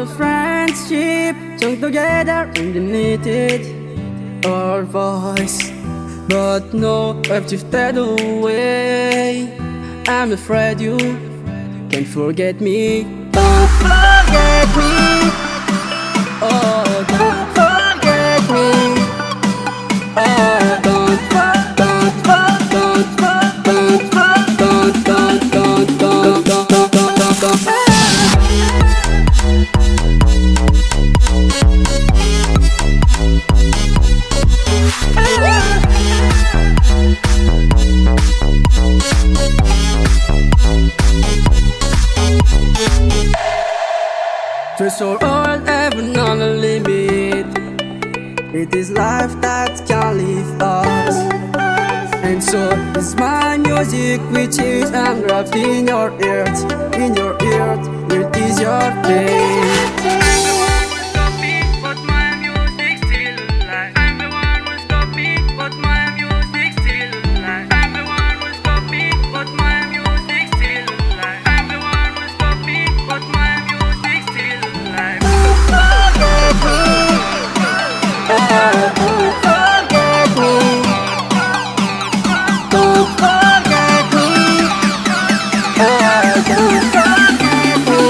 a friendship, joined together underneath it, our voice. But no, I've drifted away. I'm afraid you can't forget me. Don't forget me. Oh, don't forget me. Oh, don't There's our world heaven on a limit. It is life that can live us. And so is my music, which is engraved in your ears. In your ears, it is your pain. I'm the one who stop me, but my music still alive. I'm the one who stop me, but my music still alive. I'm the one who stop me, but my music still alive. I'm the one who stop me, but my music still alive. Don't forget me. Oh, don't forget me. Don't forget me. Oh, don't forget me.